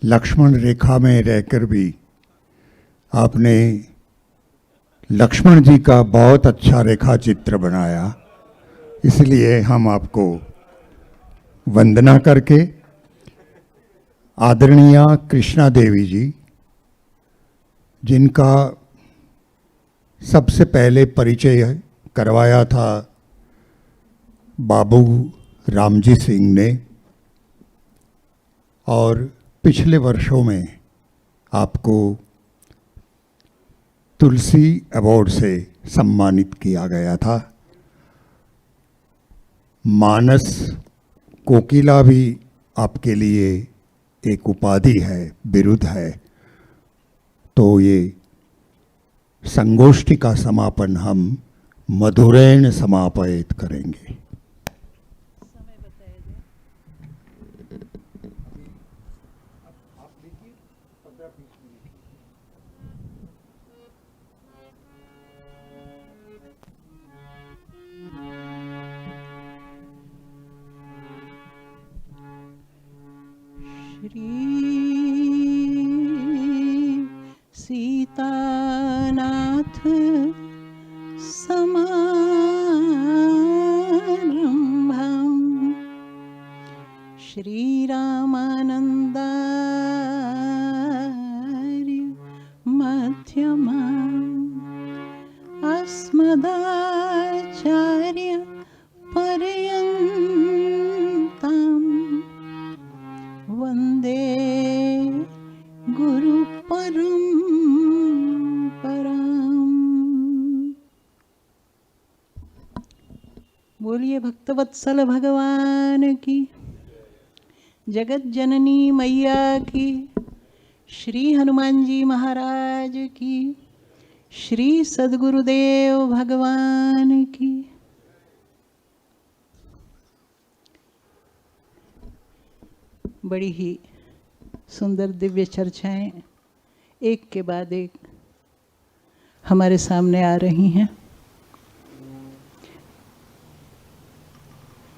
लक्ष्मण रेखा में रहकर भी आपने लक्ष्मण जी का बहुत अच्छा रेखा चित्र बनाया। इसलिए हम आपको वंदना करके आदरणीय कृष्णा देवी जी, जिनका सबसे पहले परिचय करवाया था बाबू रामजी सिंह ने, और पिछले वर्षों में आपको तुलसी अवार्ड से सम्मानित किया गया था। मानस कोकिला भी आपके लिए एक उपाधि है, बिरुद है। तो ये संगोष्ठी का समापन हम मधुरेण समापयित करेंगे। श्री सीतानाथ समारंभं श्रीरामानन्दार्य मध्यमाम् अस्मदाचार्य पर्यन्तं वन्दे गुरु परम्पराम्। बोलिए भक्तवत्सल भगवान की, जगत जननी मैया की, श्री हनुमान जी महाराज की, श्री सद्गुरुदेव भगवान की। बड़ी ही सुंदर दिव्य चर्चाएं एक के बाद एक हमारे सामने आ रही हैं।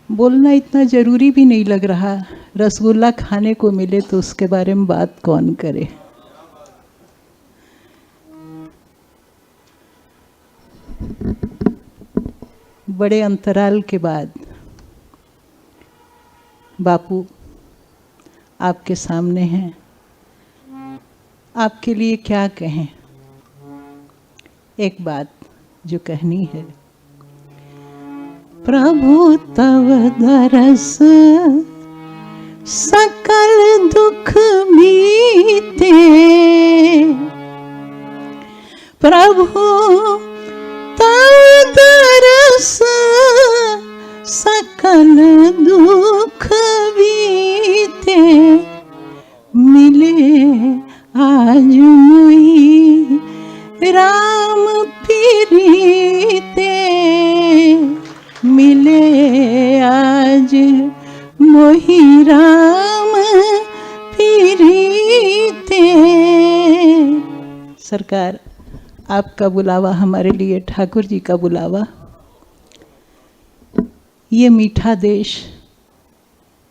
बोलना इतना ज़रूरी भी नहीं लग रहा। रसगुल्ला खाने को मिले तो उसके बारे में बात कौन करे। बड़े अंतराल के बाद बापू आपके सामने हैं। आपके लिए क्या कहें। एक बात जो कहनी है, प्रभु तव दरस सकल दुख बीते, प्रभु तव दरस सकल दुख बीते, मिले आज मोही राम पीरीते, मिले आज मोही राम पीरीते। सरकार, आपका बुलावा हमारे लिए ठाकुर जी का बुलावा। ये मीठा देश,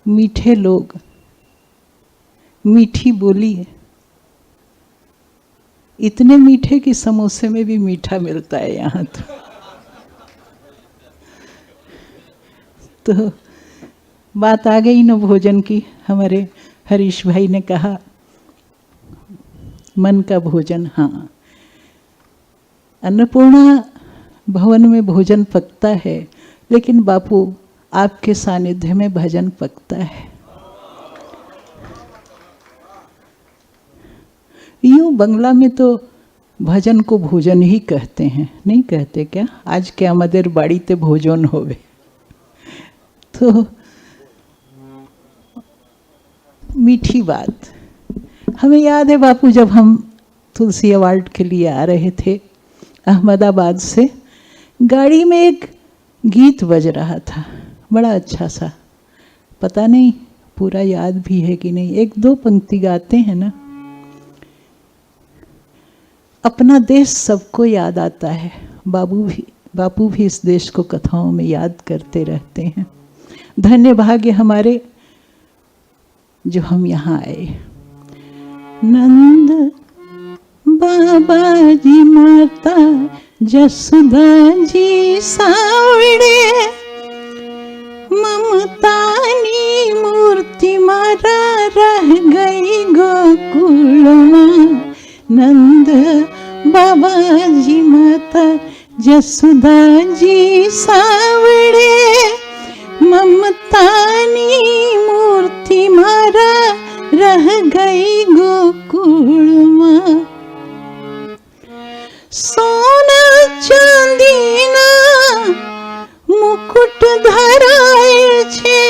मीठे लोग, मीठी बोली है। इतने मीठे कि समोसे में भी मीठा मिलता है यहाँ तो बात आ गई न भोजन की। हमारे हरीश भाई ने कहा मन का भोजन। हाँ, अन्नपूर्णा भवन में भोजन पकता है, लेकिन बापू आपके सानिध्य में भजन पकता है। यूँ बंगला में तो भजन को भोजन ही कहते हैं, नहीं कहते क्या? आज के आमदेर बाड़ीते भोजन होवे। तो मीठी बात। हमें याद है बापू, जब हम तुलसी अवार्ड के लिए आ रहे थे अहमदाबाद से, गाड़ी में एक गीत बज रहा था, बड़ा अच्छा सा। पता नहीं पूरा याद भी है कि नहीं। एक दो पंक्ति गाते हैं ना। अपना देश सबको याद आता है। बापू भी इस देश को कथाओं में याद करते रहते हैं। धन्य भाग्य हमारे जो हम यहाँ आए। नंद बाबा जी माता जसोदा जी सावड़े ममतानी मूर्ति मारा रह गई गोकुल में। नंद बाबा जी माता जसोदा जी सावड़े ममतानी मूर्ति मारा रह गई गोकुल में। सोना चांदीना मुकुट धराए छे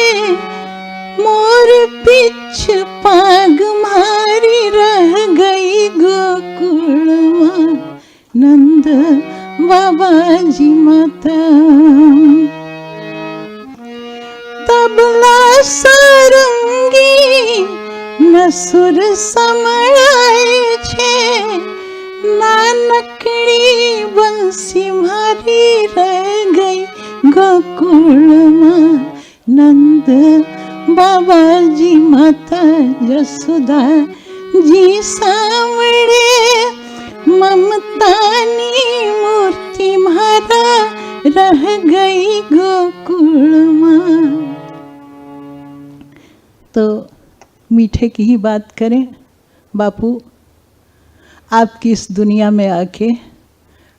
मोर पीछ पाग मारी रह गई गोकुल में। नंद बाबा जी माता तबला सारंगी नसुर समळाए छे नानकड़ी बंसी मारी रह गई गोकुल में। नंद बाबा जी माता जसोदा जी सावड़े ममतानी मूर्ति मारा रह गई गोकुल में। तो मीठे की ही बात करें। बापू, आपकी इस दुनिया में आके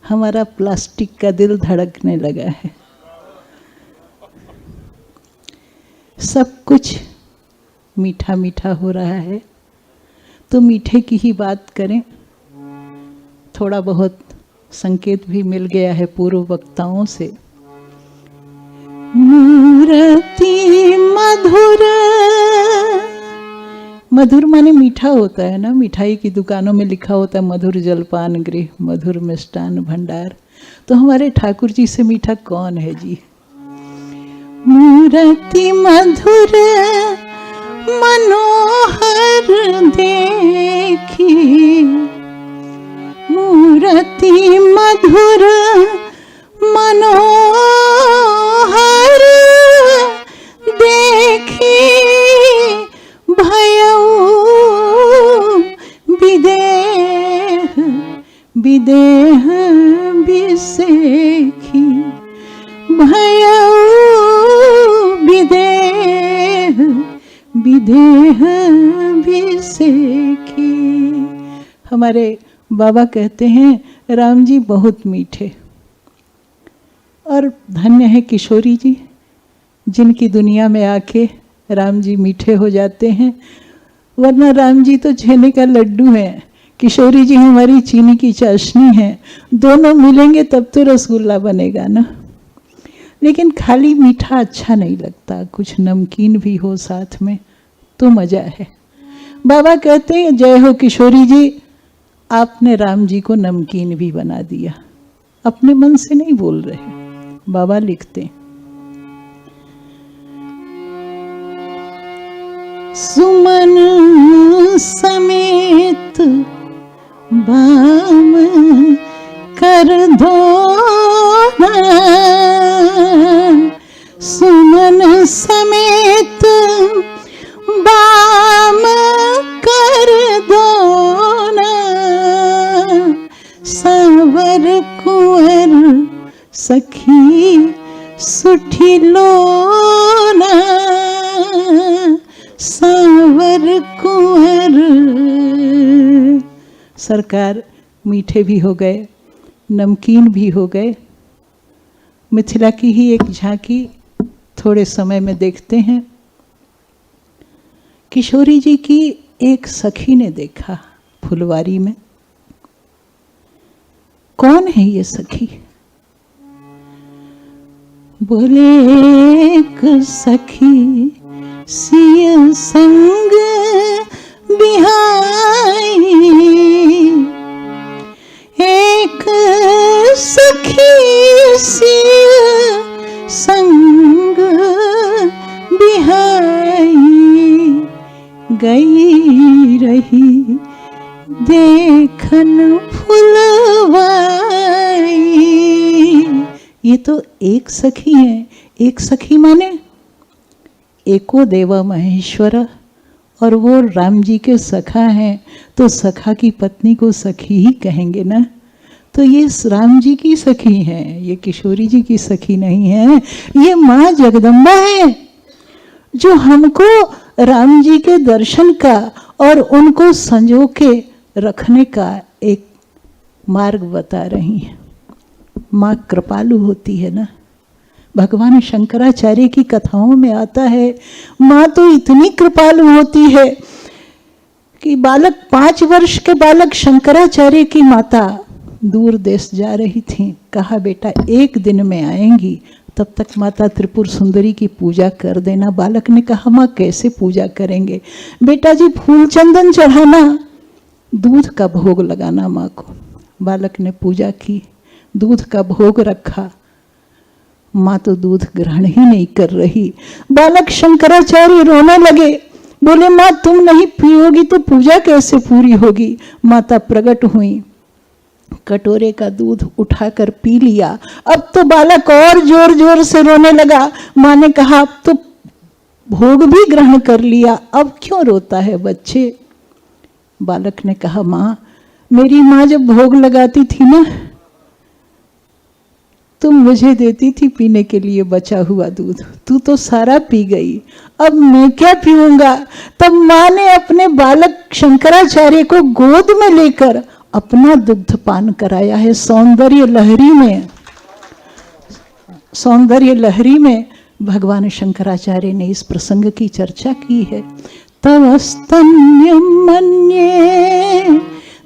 हमारा प्लास्टिक का दिल धड़कने लगा है। सब कुछ मीठा मीठा हो रहा है, तो मीठे की ही बात करें। थोड़ा बहुत संकेत भी मिल गया है पूर्व वक्ताओं से। मूर्ति मधुर, मधुर माने मीठा होता है ना। मिठाई की दुकानों में लिखा होता है मधुर जलपान गृह, मधुर मिष्टान भंडार। तो हमारे ठाकुर जी से मीठा कौन है जी। मूर्ति मधुर मनोहर देखी, मूर्ति मधुर मनोहर देखी भयऊ विदेह विदेह विसेखी, भयऊ विदेह विदेह विसेखी। हमारे बाबा कहते हैं राम जी बहुत मीठे, और धन्य है किशोरी जी जिनकी दुनिया में आके राम जी मीठे हो जाते हैं। वरना राम जी तो छेने का लड्डू हैं, किशोरी जी हमारी चीनी की चाशनी है। दोनों मिलेंगे तब तो रसगुल्ला बनेगा ना। लेकिन खाली मीठा अच्छा नहीं लगता, कुछ नमकीन भी हो साथ में तो मजा है। बाबा कहते हैं जय हो किशोरी जी, आपने राम जी को नमकीन भी बना दिया। अपने मन से नहीं बोल रहे, बाबा लिखते सुमन समेत बाम कर दो ना, सुमन समेत बाम कर दो ना, सावर कुंवर सखी सुठी लोना, सावर कुंवर। सरकार मीठे भी हो गए, नमकीन भी हो गए। मिथिला की ही एक झांकी थोड़े समय में देखते हैं। किशोरी जी की एक सखी ने देखा फुलवारी में। कौन है ये सखी? बोले एक सखी सिय संग बिहाई, एक सखी सिय संग बिहाई, गई रही देखन फुलवाई। ये तो एक सखी है। एक सखी माने एको देव महेश्वर और वो राम जी के सखा हैं, तो सखा की पत्नी को सखी ही कहेंगे ना। तो ये राम जी की सखी हैं, ये किशोरी जी की सखी नहीं है, ये माँ जगदम्बा है जो हमको राम जी के दर्शन का और उनको संजो के रखने का एक मार्ग बता रही हैं। माँ कृपालु होती है ना। भगवान शंकराचार्य की कथाओं में आता है, माँ तो इतनी कृपालु होती है कि 5 वर्ष के बालक शंकराचार्य की माता दूर देश जा रही थी। कहा बेटा 1 दिन में आएंगी, तब तक माता त्रिपुर सुंदरी की पूजा कर देना। बालक ने कहा माँ कैसे पूजा करेंगे? बेटा जी फूल चंदन चढ़ाना, दूध का भोग लगाना माँ को। बालक ने पूजा की, दूध का भोग रखा, माँ तो दूध ग्रहण ही नहीं कर रही। बालक शंकराचार्य रोने लगे, बोले माँ तुम नहीं पियोगी तो पूजा कैसे पूरी होगी? माता प्रकट हुई, कटोरे का दूध उठाकर पी लिया। अब तो बालक और जोर जोर से रोने लगा। माँ ने कहा अब तो भोग भी ग्रहण कर लिया, अब क्यों रोता है बच्चे? बालक ने कहा माँ मेरी माँ जब भोग लगाती थी ना, तुम मुझे देती थी पीने के लिए बचा हुआ दूध, तू तो सारा पी गई, अब मैं क्या पीऊंगा? तब माँ ने अपने बालक शंकराचार्य को गोद में लेकर अपना दुग्ध पान कराया है। सौंदर्य लहरी में भगवान शंकराचार्य ने इस प्रसंग की चर्चा की है। तव स्तन्यम मन्ये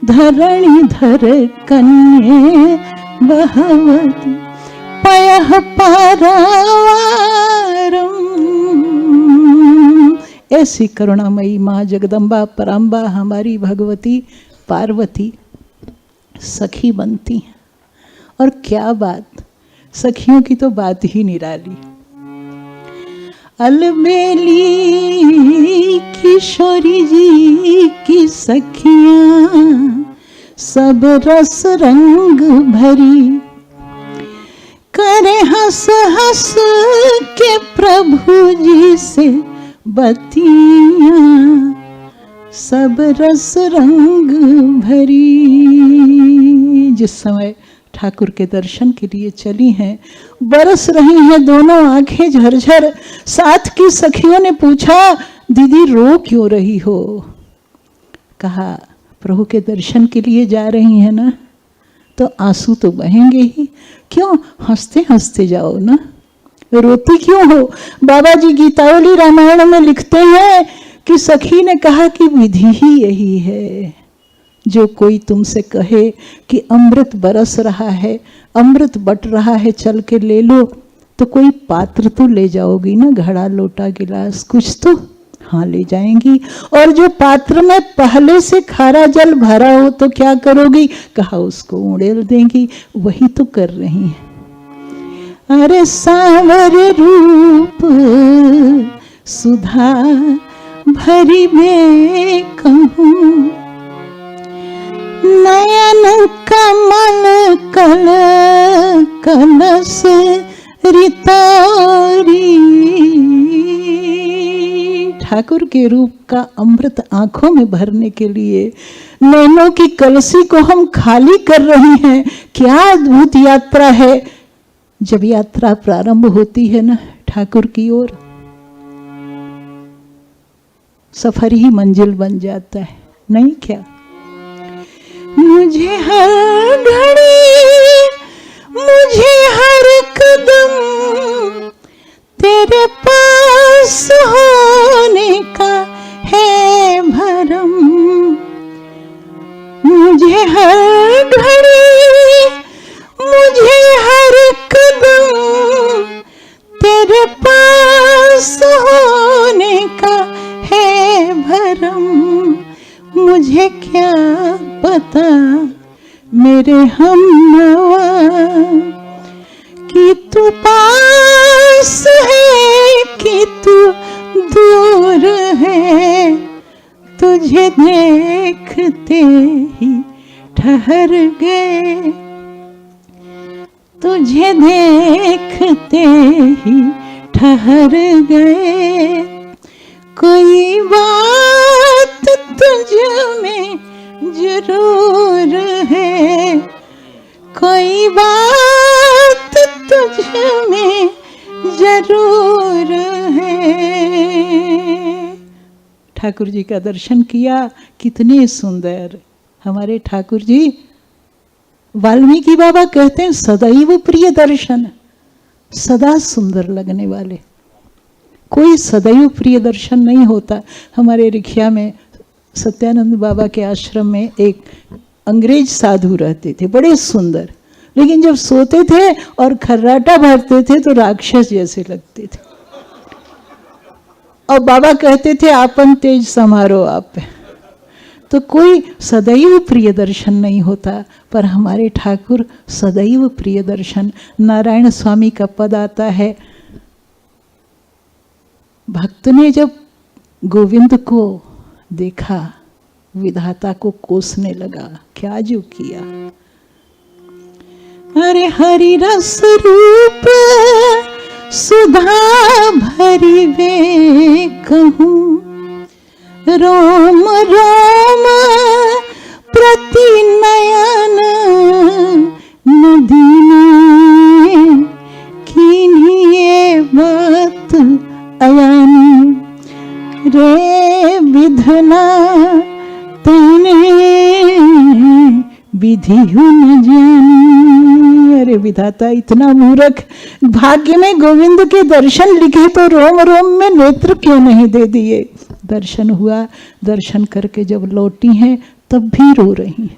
धरणीधर कन्ये बहवती पयः पारावारम। ऐसी करुणामयी माँ जगदम्बा पराम्बा हमारी भगवती पार्वती सखी बनती हैं। और क्या बात, सखियों की तो बात ही निराली। अलबेली किशोरी जी की सखियां सब रस रंग भरी, करे हंस हंस के प्रभु जी से बतियां सब रस रंग भरी। जिस समय ठाकुर के दर्शन के लिए चली हैं, बरस रही हैं दोनों आंखें झरझर। साथ की सखियों ने पूछा दीदी रो क्यों रही हो? कहा प्रभु के दर्शन के लिए जा रही हैं ना, तो आंसू तो बहेंगे ही, क्यों हंसते हंसते जाओ ना, रोती क्यों हो? बाबा जी गीतावली रामायण में लिखते हैं कि सखी ने कहा कि विधि ही यही है, जो कोई तुमसे कहे कि अमृत बरस रहा है, अमृत बट रहा है, चल के ले लो, तो कोई पात्र तो ले जाओगी ना, घड़ा लोटा गिलास कुछ तो हाँ ले जाएंगी। और जो पात्र में पहले से खारा जल भरा हो तो क्या करोगी? कहा उसको उड़ेल देंगी। वही तो कर रही है। अरे सांवर रूप सुधा भरी में कहूं, नयन कमल कल कलस रितौरी। ठाकुर के रूप का अमृत आंखों में भरने के लिए नैनों की कलसी को हम खाली कर रही हैं। क्या अद्भुत यात्रा है। जब यात्रा प्रारंभ होती है ना ठाकुर की ओर, सफर ही मंजिल बन जाता है, नहीं क्या? मुझे हर घड़ी, मुझे हर कदम तेरे पास होने का है भरम। मुझे हर घड़ी, मुझे हर कदम तेरे पास होने का है भरम। मुझे क्या पता मेरे हमनवा कि तू पास है कि तू दूर है। तुझे देखते ही ठहर गए, तुझे देखते ही ठहर गए। कोई बात तुझ में जरूर है, कोई बात तुझ में जरूर है। ठाकुर जी का दर्शन किया, कितने सुंदर हमारे ठाकुर जी। वाल्मीकि बाबा कहते हैं सदैव प्रिय दर्शन, सदा सुंदर लगने वाले। कोई सदैव प्रिय दर्शन नहीं होता। हमारे रिखिया में सत्यानंद बाबा के आश्रम में एक अंग्रेज साधु रहते थे, बड़े सुंदर, लेकिन जब सोते थे और खर्राटा भरते थे तो राक्षस जैसे लगते थे। और बाबा कहते थे आपन तेज समारो आप। तो कोई सदैव प्रिय दर्शन नहीं होता, पर हमारे ठाकुर सदैव प्रिय दर्शन। नारायण स्वामी का पद आता है, भक्त ने जब गोविंद को देखा, विधाता को कोसने लगा, क्या जो किया। अरे हरि रस रूप सुधा भरी वे कहूँ, रोम रोम प्रति नयन नदीने, किन्हीं बात अयानी रे विधना तने विधि न जानी। अरे विधाता इतना मूर्ख, भाग्य में गोविंद के दर्शन लिखे तो रोम रोम में नेत्र क्यों नहीं दे दिए। दर्शन हुआ, दर्शन करके जब लौटी हैं तब भी रो रही।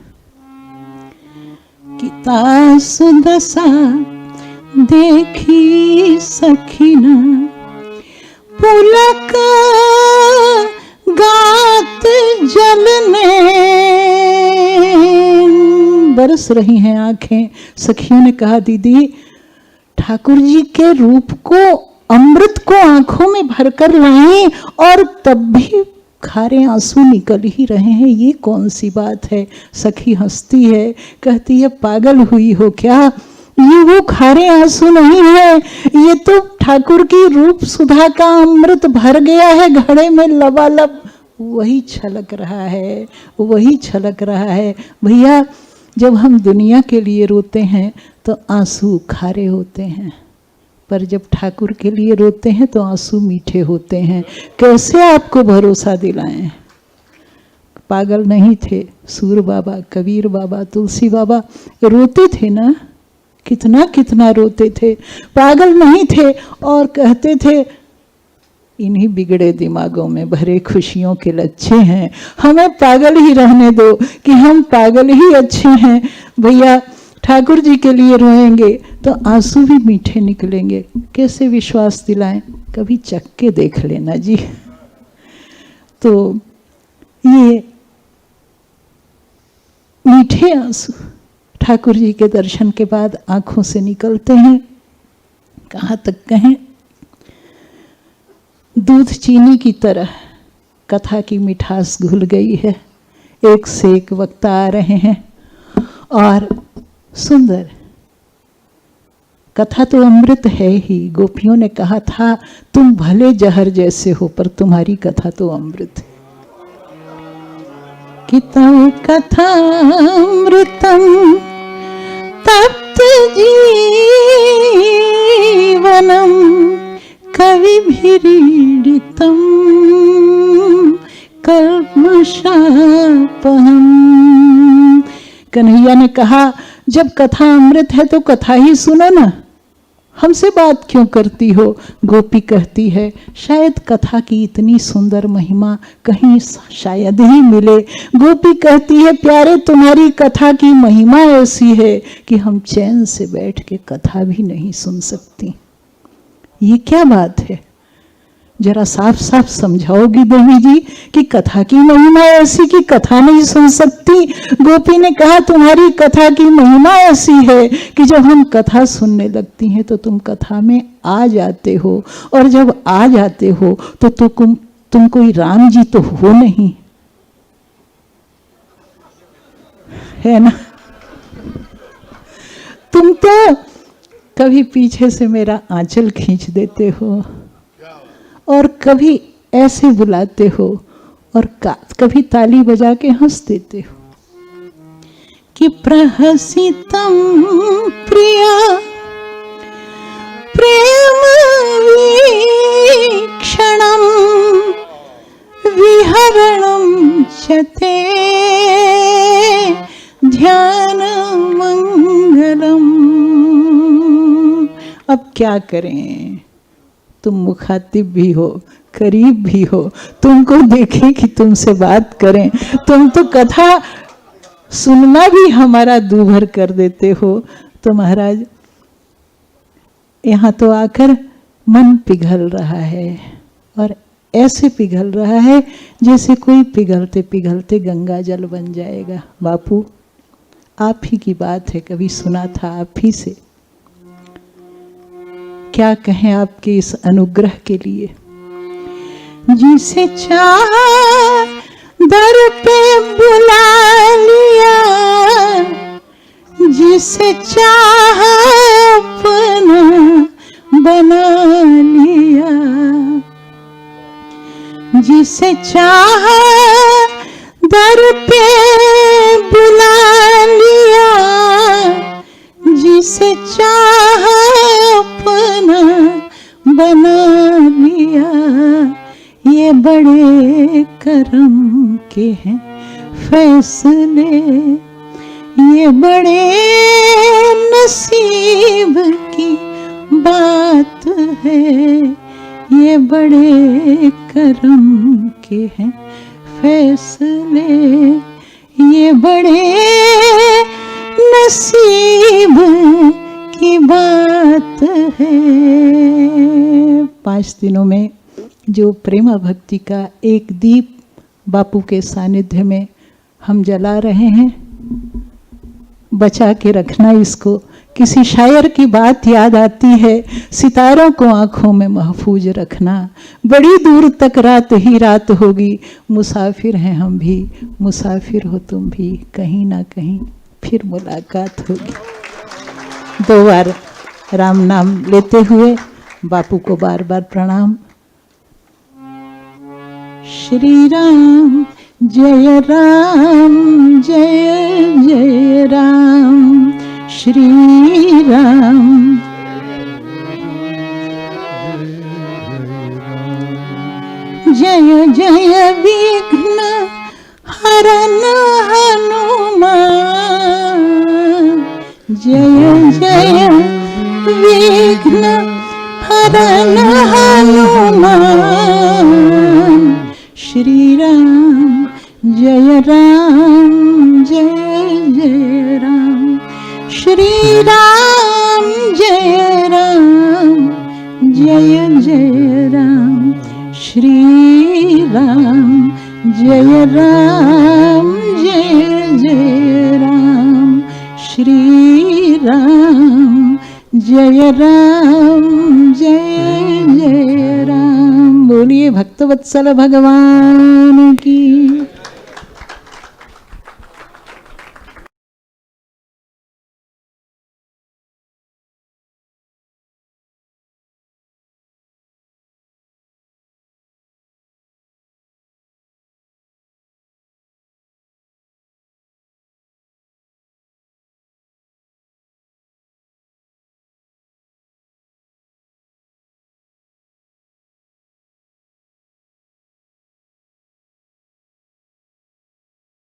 किता सुदशा देखी सखीना, पुलक गात जलने, बरस रही हैं आंखें। सखियों ने कहा दीदी ठाकुर जी के रूप को, अमृत को आंखों में भरकर लाई और तब भी खारे आंसू निकल ही रहे हैं, ये कौन सी बात है। सखी हंसती है, कहती है पागल हुई हो क्या, ये वो खारे आंसू नहीं है, ये तो ठाकुर की रूप सुधा का अमृत भर गया है घड़े में लबालब, वही छलक रहा है, वही छलक रहा है। भैया जब हम दुनिया के लिए रोते हैं तो आंसू खारे होते हैं, पर जब ठाकुर के लिए रोते हैं तो आंसू मीठे होते हैं। कैसे आपको भरोसा दिलाएं। पागल नहीं थे सूर बाबा, कबीर बाबा, तुलसी बाबा, रोते थे ना, कितना कितना रोते थे, पागल नहीं थे। और कहते थे इन्हीं बिगड़े दिमागों में भरे खुशियों के लच्छे हैं, हमें पागल ही रहने दो कि हम पागल ही अच्छे हैं। भैया ठाकुर जी के लिए रोएंगे तो आंसू भी मीठे निकलेंगे। कैसे विश्वास दिलाएं, कभी चख के देख लेना जी। तो ये मीठे आंसू ठाकुर जी के दर्शन के बाद आंखों से निकलते हैं। कहाँ तक कहें, दूध चीनी की तरह कथा की मिठास घुल गई है। एक से एक वक्ता आ रहे हैं और सुंदर कथा तो अमृत है ही। गोपियों ने कहा था तुम भले जहर जैसे हो पर तुम्हारी कथा तो अमृत है। कि तव कथा अमृतम तप्त जीवनम कविभिरीडितम कल्मषापहम। कन्हैया ने कहा जब कथा अमृत है तो कथा ही सुनो ना, हमसे बात क्यों करती हो। गोपी कहती है शायद कथा की इतनी सुंदर महिमा कहीं शायद ही मिले। गोपी कहती है प्यारे तुम्हारी कथा की महिमा ऐसी है कि हम चैन से बैठ के कथा भी नहीं सुन सकती। ये क्या बात है, जरा साफ साफ समझाओगी देवी जी कि कथा की महिमा ऐसी कि कथा नहीं सुन सकती। गोपी ने कहा तुम्हारी कथा की महिमा ऐसी है कि जब हम कथा सुनने लगती हैं तो तुम कथा में आ जाते हो, और जब आ जाते हो तो तुम कोई राम जी तो हो नहीं, है ना। तुम तो कभी पीछे से मेरा आंचल खींच देते हो और कभी ऐसे बुलाते हो और कभी ताली बजा के हंस देते हो कि प्रहसितम प्रिया प्रेम वीक्षणम विहरणम चते ध्यान मंगलम। अब क्या करें, तुम मुखातिब भी हो, करीब भी हो, तुमको देखें कि तुमसे बात करें, तुम तो कथा सुनना भी हमारा दूभर कर देते हो। तो महाराज यहाँ तो आकर मन पिघल रहा है, और ऐसे पिघल रहा है जैसे कोई पिघलते पिघलते गंगा जल बन जाएगा। बापू आप ही की बात है, कभी सुना था आप ही से। क्या कहें आपके इस अनुग्रह के लिए। जिसे चाहा दर पे बुला लिया, जिसे चाहा अपना बना लिया, जिसे चाहा दर पे बुला लिया, जिसे चाहा अपना बना लिया। ये बड़े करम के हैं फैसले, ये बड़े नसीब की बात है, ये बड़े करम के हैं फैसले, ये बड़े नसीब की बात है। 5 दिनों में जो प्रेमा भक्ति का एक दीप बापू के सानिध्य में हम जला रहे हैं, बचा के रखना इसको। किसी शायर की बात याद आती है, सितारों को आंखों में महफूज रखना, बड़ी दूर तक रात ही रात होगी, मुसाफिर हैं हम भी, मुसाफिर हो तुम भी, कहीं ना कहीं फिर मुलाकात होगी। 2 बार राम नाम लेते हुए बापू को बार बार प्रणाम। श्री राम जय राम जय जय राम, श्री राम जय जय विघ्न हरन हनुमान, जय जय विघ्न हरन हनुमान। श्री राम जय राम जय जय राम, श्री राम जय राम जय जय राम, श्री राम जय राम जय जय राम, श्री राम जय राम जय जय राम। बोलिए भक्तवत्सल भगवान की।